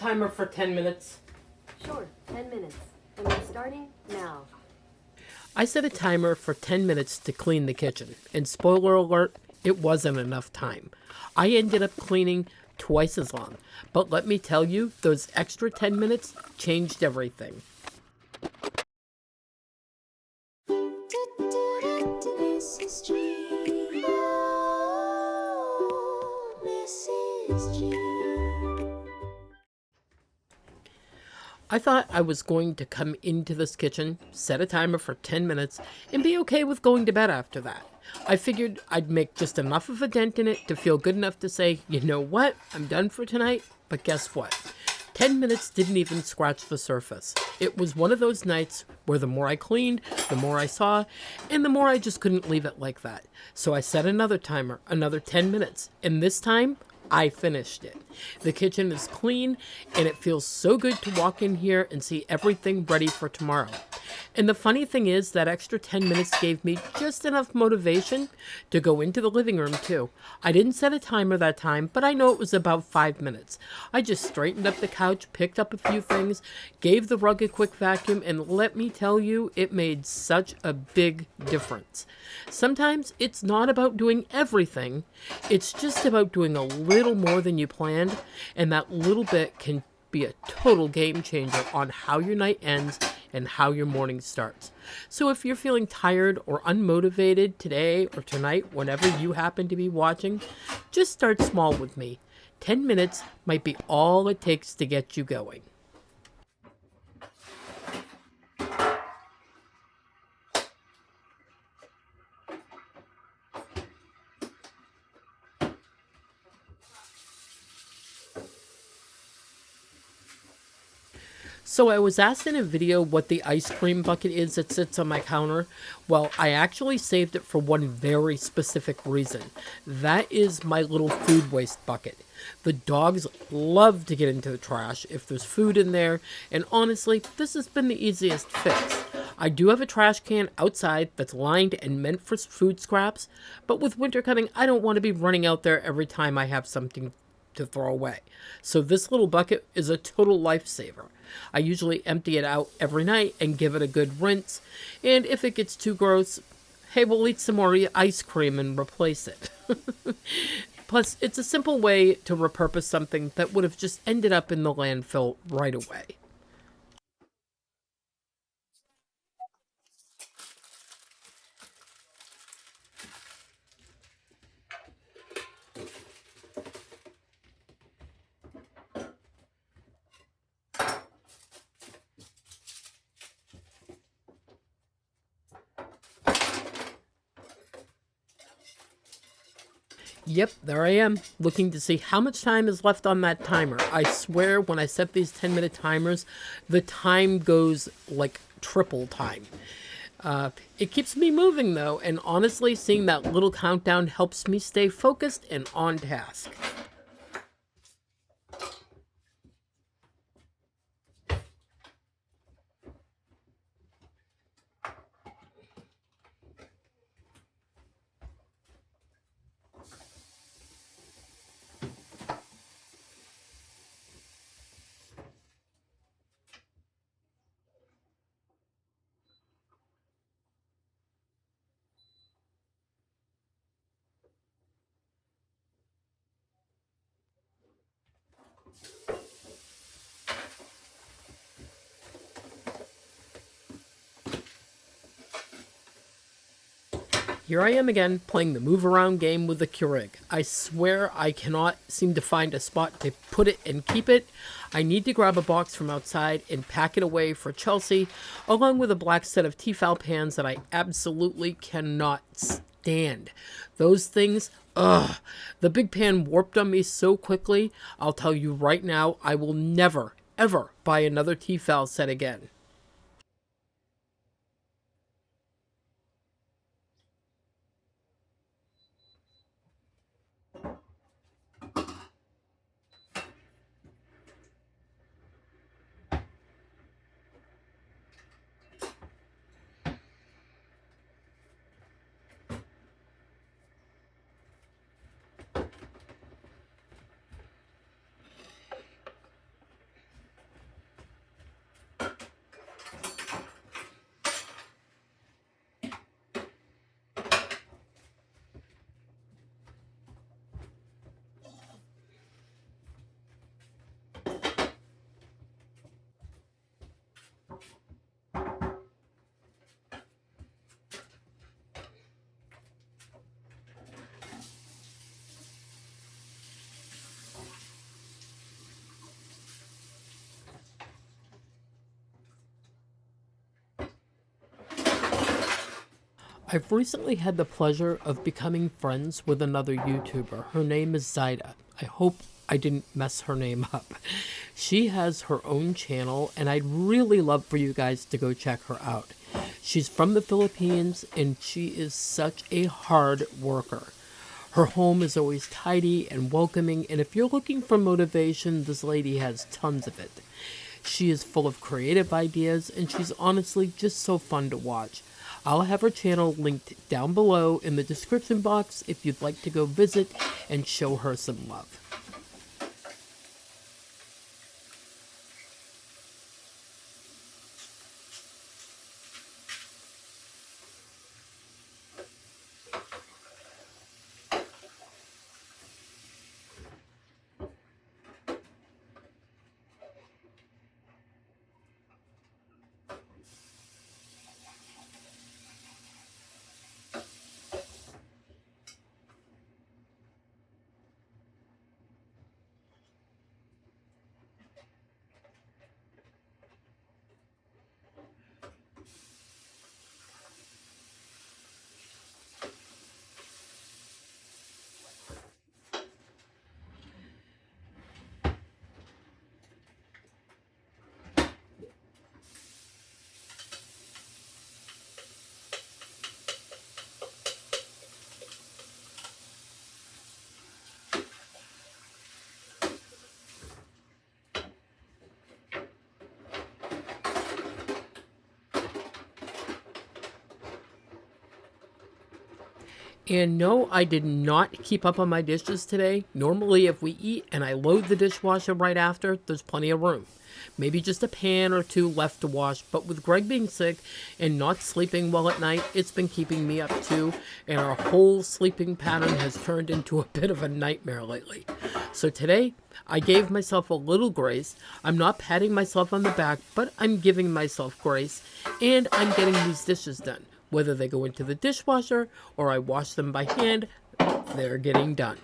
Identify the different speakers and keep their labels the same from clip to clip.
Speaker 1: timer for 10 minutes?
Speaker 2: Sure, 10 minutes. And we're starting now.
Speaker 1: I set a timer for 10 minutes to clean the kitchen, and spoiler alert, it wasn't enough time. I ended up cleaning twice as long, but let me tell you, those extra 10 minutes changed everything. I thought I was going to come into this kitchen, set a timer for 10 minutes, and be okay with going to bed after that. I figured I'd make just enough of a dent in it to feel good enough to say, you know what, I'm done for tonight. But guess what? 10 minutes didn't even scratch the surface. It was one of those nights where the more I cleaned, the more I saw, and the more I just couldn't leave it like that. So I set another timer, another 10 minutes, and this time I finished it. The kitchen is clean, and it feels so good to walk in here and see everything ready for tomorrow. And the funny thing is, that extra 10 minutes gave me just enough motivation to go into the living room too. I didn't set a timer that time, but I know it was about 5 minutes. I just straightened up the couch, picked up a few things, gave the rug a quick vacuum, and let me tell you, it made such a big difference. Sometimes it's not about doing everything, it's just about doing a little more than you planned, and that little bit can be a total game changer on how your night ends and how your morning starts. So if you're feeling tired or unmotivated today or tonight, whenever you happen to be watching, just start small with me. 10 minutes might be all it takes to get you going. So I was asked in a video what the ice cream bucket is that sits on my counter. Well, I actually saved it for one very specific reason. That is my little food waste bucket. The dogs love to get into the trash if there's food in there, and honestly, this has been the easiest fix. I do have a trash can outside that's lined and meant for food scraps, but with winter coming, I don't want to be running out there every time I have something to throw away. So this little bucket is a total lifesaver. I usually empty it out every night and give it a good rinse, and if it gets too gross, hey, we'll eat some more ice cream and replace it. Plus, it's a simple way to repurpose something that would have just ended up in the landfill right away. Yep, there I am, looking to see how much time is left on that timer. I swear when I set these 10-minute timers, the time goes like triple time. It keeps me moving though, and honestly, seeing that little countdown helps me stay focused and on task. Here I am again, playing the move around game with the Keurig. I swear I cannot seem to find a spot to put it and keep it. I need to grab a box from outside and pack it away for Chelsea, along with a black set of Tefal pans that I absolutely cannot stand. Those things, ugh. The big pan warped on me so quickly, I'll tell you right now, I will never, ever buy another Tefal set again. I've recently had the pleasure of becoming friends with another YouTuber. Her name is Zaida. I hope I didn't mess her name up. She has her own channel, and I'd really love for you guys to go check her out. She's from the Philippines, and she is such a hard worker. Her home is always tidy and welcoming, and if you're looking for motivation, this lady has tons of it. She is full of creative ideas, and she's honestly just so fun to watch. I'll have her channel linked down below in the description box if you'd like to go visit and show her some love. And no, I did not keep up on my dishes today. Normally, if we eat and I load the dishwasher right after, there's plenty of room. Maybe just a pan or two left to wash, but with Greg being sick and not sleeping well at night, it's been keeping me up too, and our whole sleeping pattern has turned into a bit of a nightmare lately. So today, I gave myself a little grace. I'm not patting myself on the back, but I'm giving myself grace, and I'm getting these dishes done. Whether they go into the dishwasher or I wash them by hand, they're getting done.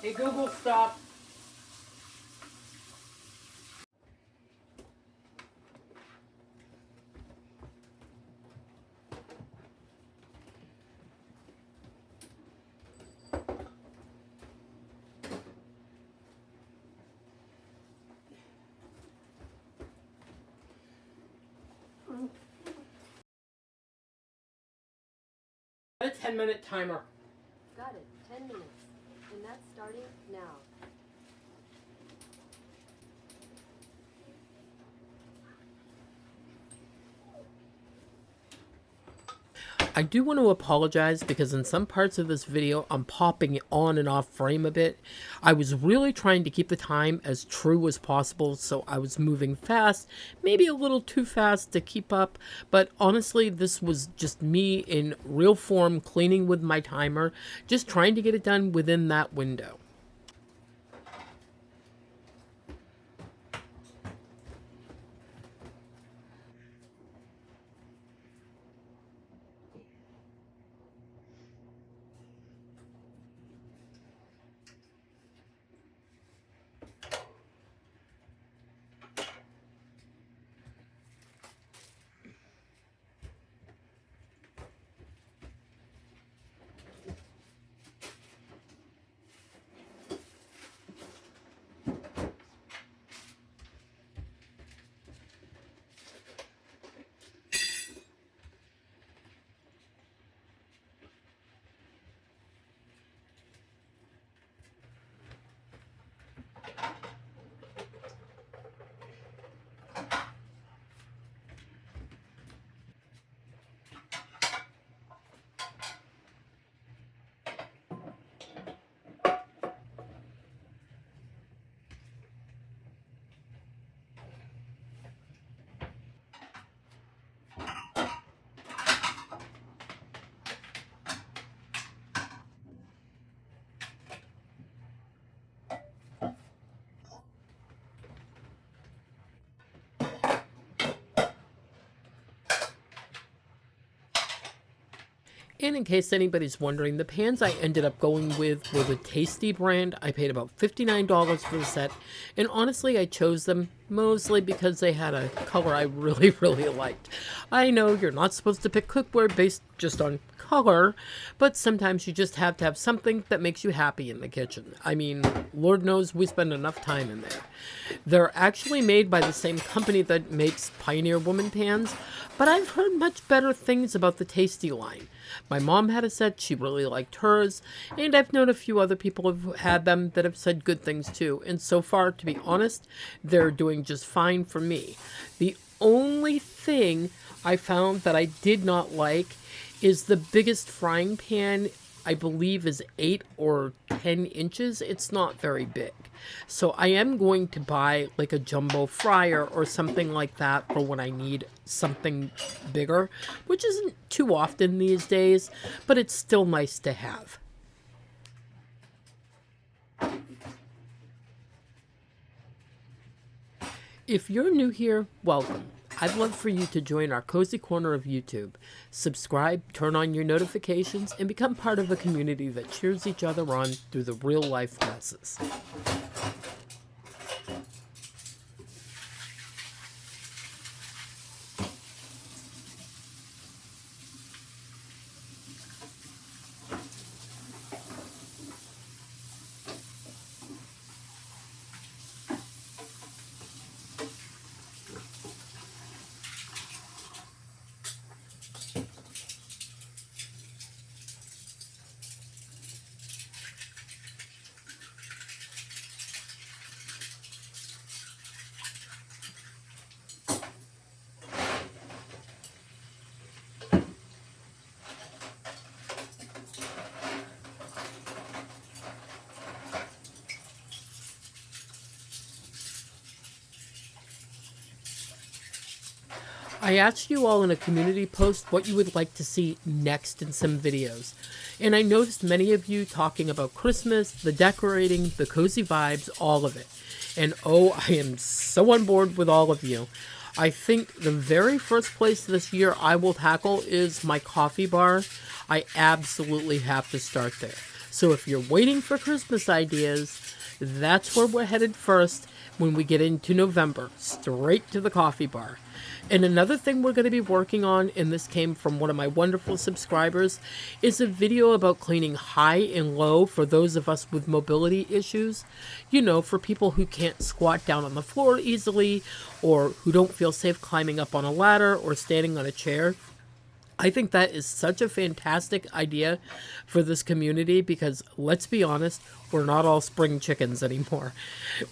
Speaker 1: Hey Google, stop. A 10-minute timer.
Speaker 2: Got it. 10 minutes. And that's starting now.
Speaker 1: I do want to apologize because in some parts of this video, I'm popping on and off frame a bit. I was really trying to keep the time as true as possible, so I was moving fast, maybe a little too fast to keep up, but honestly, this was just me in real form cleaning with my timer, just trying to get it done within that window. And in case anybody's wondering, the pans I ended up going with were the Tasty brand. I paid about $59 for the set, and honestly, I chose them mostly because they had a color I really, really liked. I know you're not supposed to pick cookware based just on color, but sometimes you just have to have something that makes you happy in the kitchen. I mean, Lord knows we spend enough time in there. They're actually made by the same company that makes Pioneer Woman pans, but I've heard much better things about the Tasty line. My mom had a set, she really liked hers, and I've known a few other people who've had them that have said good things too, and so far, to be honest, they're doing just fine for me. The only thing I found that I did not like is the biggest frying pan, I believe, is 8 or 10 inches. It's not very big. So I am going to buy like a jumbo fryer or something like that for when I need something bigger, which isn't too often these days, but it's still nice to have. If you're new here, welcome. I'd love for you to join our cozy corner of YouTube. Subscribe, turn on your notifications, and become part of a community that cheers each other on through the real life messes. I asked you all in a community post what you would like to see next in some videos, and I noticed many of you talking about Christmas, the decorating, the cozy vibes, all of it. And oh, I am so on board with all of you. I think the very first place this year I will tackle is my coffee bar. I absolutely have to start there. So if you're waiting for Christmas ideas, that's where we're headed first when we get into November, straight to the coffee bar. And another thing we're going to be working on, and this came from one of my wonderful subscribers, is a video about cleaning high and low for those of us with mobility issues. You know, for people who can't squat down on the floor easily, or who don't feel safe climbing up on a ladder or standing on a chair. I think that is such a fantastic idea for this community because let's be honest, we're not all spring chickens anymore.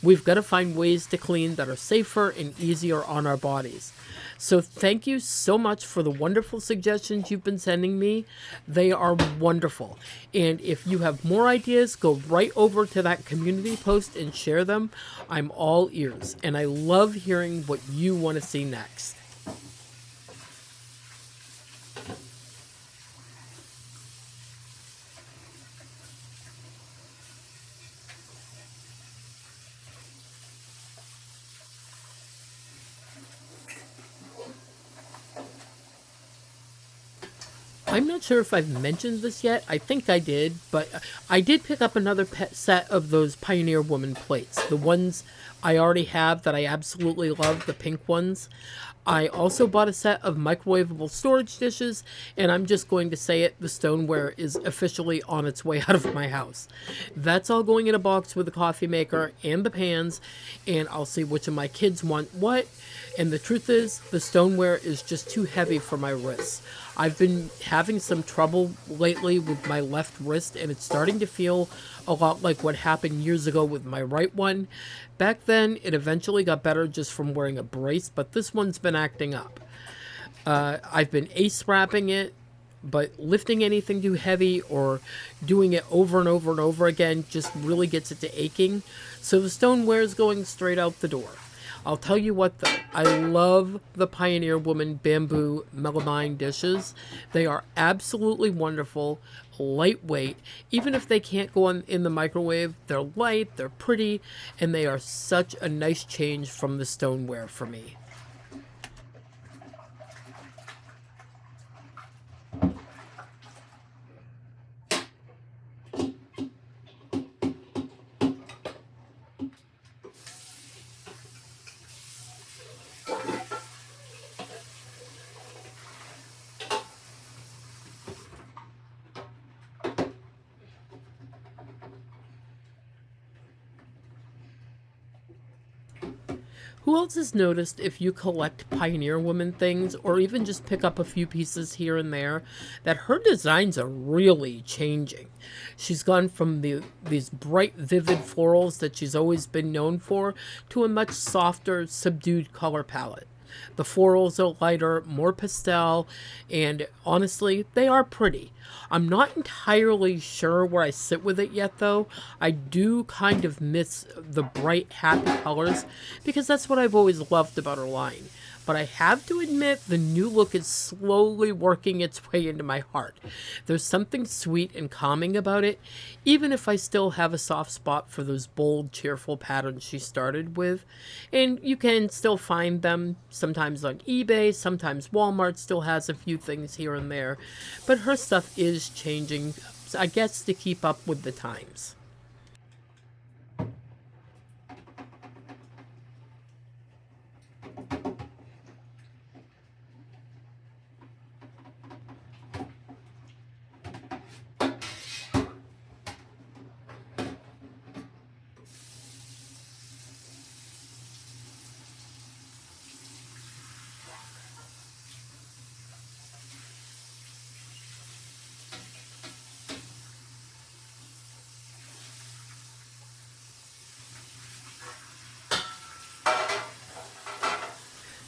Speaker 1: We've got to find ways to clean that are safer and easier on our bodies. So, thank you so much for the wonderful suggestions you've been sending me. They are wonderful. And if you have more ideas, go right over to that community post and share them. I'm all ears, and I love hearing what you want to see next. I'm not sure if I've mentioned this yet. I think I did, but I did pick up another pet set of those Pioneer Woman plates. The ones I already have that I absolutely love, the pink ones. I also bought a set of microwavable storage dishes, and I'm just going to say it, the stoneware is officially on its way out of my house. That's all going in a box with the coffee maker and the pans, and I'll see which of my kids want what. And the truth is, the stoneware is just too heavy for my wrists. I've been having some trouble lately with my left wrist, and it's starting to feel a lot like what happened years ago with my right one. Back then, it eventually got better just from wearing a brace, but this one's been acting up. I've been ace wrapping it, but lifting anything too heavy or doing it over and over and over again just really gets it to aching. So the stoneware is going straight out the door. I'll tell you what, though, I love the Pioneer Woman bamboo melamine dishes. They are absolutely wonderful, lightweight. Even if they can't go on in the microwave, they're light, they're pretty, and they are such a nice change from the stoneware for me. Who else has noticed if you collect Pioneer Woman things or even just pick up a few pieces here and there that her designs are really changing? She's gone from these bright, vivid florals that she's always been known for to a much softer, subdued color palette. The florals are lighter, more pastel, and honestly, they are pretty. I'm not entirely sure where I sit with it yet, though. I do kind of miss the bright, happy colors because that's what I've always loved about her line. But I have to admit, the new look is slowly working its way into my heart. There's something sweet and calming about it, even if I still have a soft spot for those bold, cheerful patterns she started with. And you can still find them sometimes on eBay, sometimes Walmart still has a few things here and there. But her stuff is changing, I guess, to keep up with the times.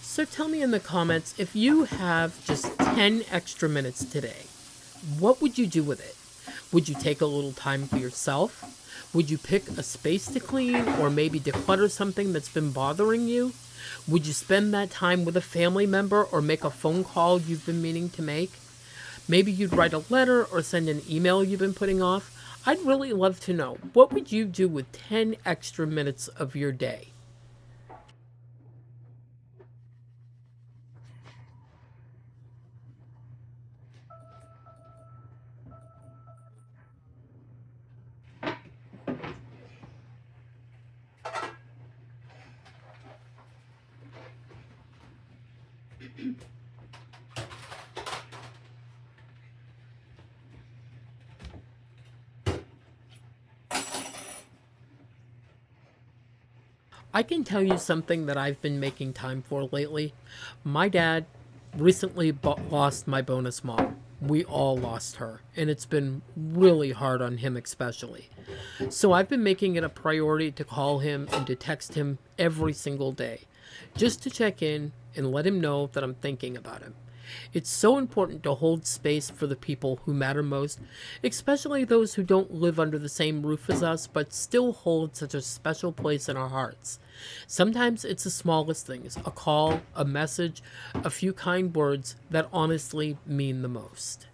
Speaker 1: So tell me in the comments, if you have just 10 extra minutes today, what would you do with it? Would you take a little time for yourself? Would you pick a space to clean or maybe declutter something that's been bothering you? Would you spend that time with a family member or make a phone call you've been meaning to make? Maybe you'd write a letter or send an email you've been putting off. I'd really love to know, what would you do with 10 extra minutes of your day? I can tell you something that I've been making time for lately. My dad recently lost my bonus mom. We all lost her, and it's been really hard on him especially. So I've been making it a priority to call him and to text him every single day, just to check in and let him know that I'm thinking about him. It's so important to hold space for the people who matter most, especially those who don't live under the same roof as us but still hold such a special place in our hearts. Sometimes it's the smallest things, a call, a message, a few kind words that honestly mean the most.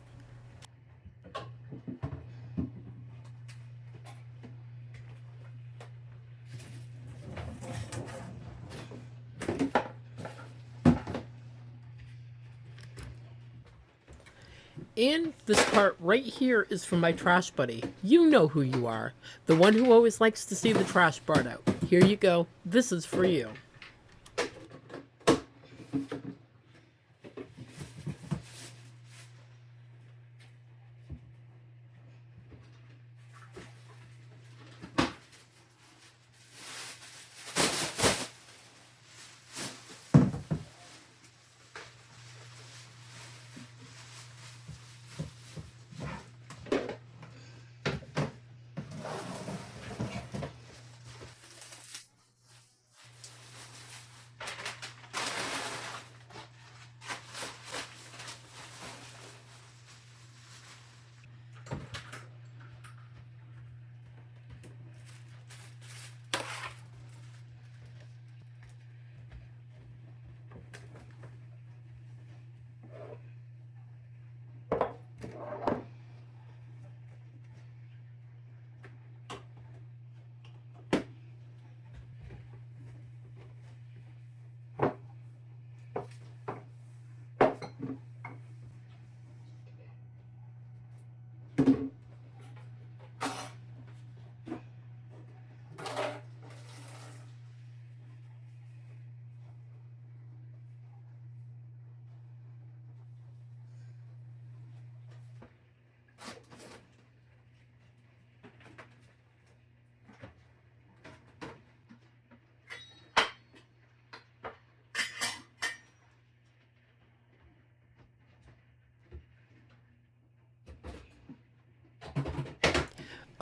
Speaker 1: And this part right here is from my trash buddy. You know who you are. The one who always likes to see the trash brought out. Here you go. This is for you.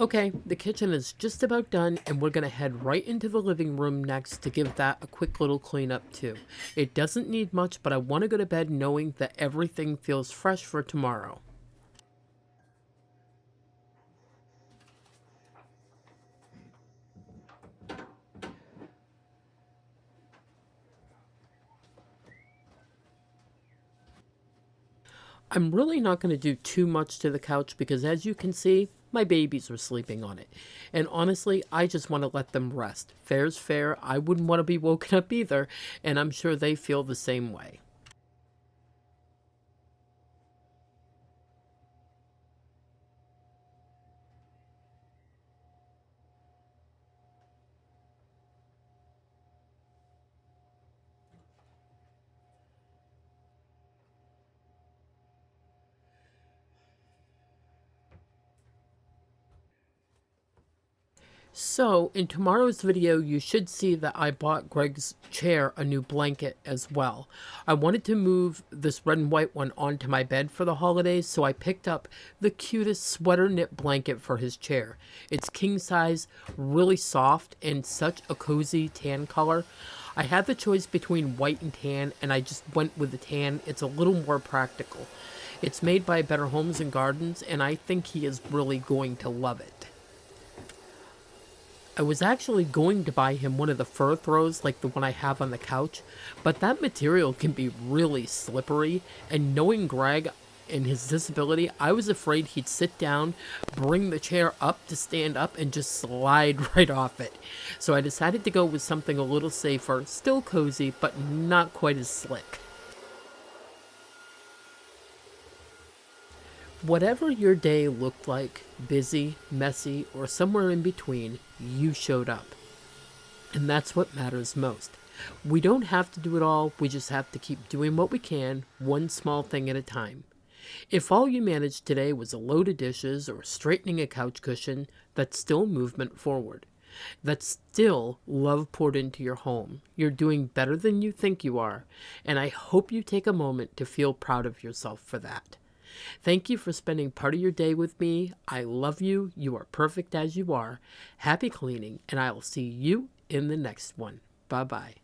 Speaker 1: Okay, the kitchen is just about done, and we're gonna head right into the living room next to give that a quick little cleanup too. It doesn't need much, but I want to go to bed knowing that everything feels fresh for tomorrow. I'm really not going to do too much to the couch because, as you can see, my babies are sleeping on it. And honestly, I just want to let them rest. Fair's fair. I wouldn't want to be woken up either, and I'm sure they feel the same way. So, in tomorrow's video, you should see that I bought Greg's chair a new blanket as well. I wanted to move this red and white one onto my bed for the holidays, so I picked up the cutest sweater knit blanket for his chair. It's king size, really soft, and such a cozy tan color. I had the choice between white and tan, and I just went with the tan. It's a little more practical. It's made by Better Homes and Gardens, and I think he is really going to love it. I was actually going to buy him one of the fur throws like the one I have on the couch, but that material can be really slippery, and knowing Greg and his disability, I was afraid he'd sit down, bring the chair up to stand up, and just slide right off it. So I decided to go with something a little safer, still cozy, but not quite as slick. Whatever your day looked like, busy, messy, or somewhere in between, you showed up. And that's what matters most. We don't have to do it all, we just have to keep doing what we can, one small thing at a time. If all you managed today was a load of dishes or straightening a couch cushion, that's still movement forward. That's still love poured into your home. You're doing better than you think you are, and I hope you take a moment to feel proud of yourself for that. Thank you for spending part of your day with me. I love you. You are perfect as you are. Happy cleaning, and I will see you in the next one. Bye bye.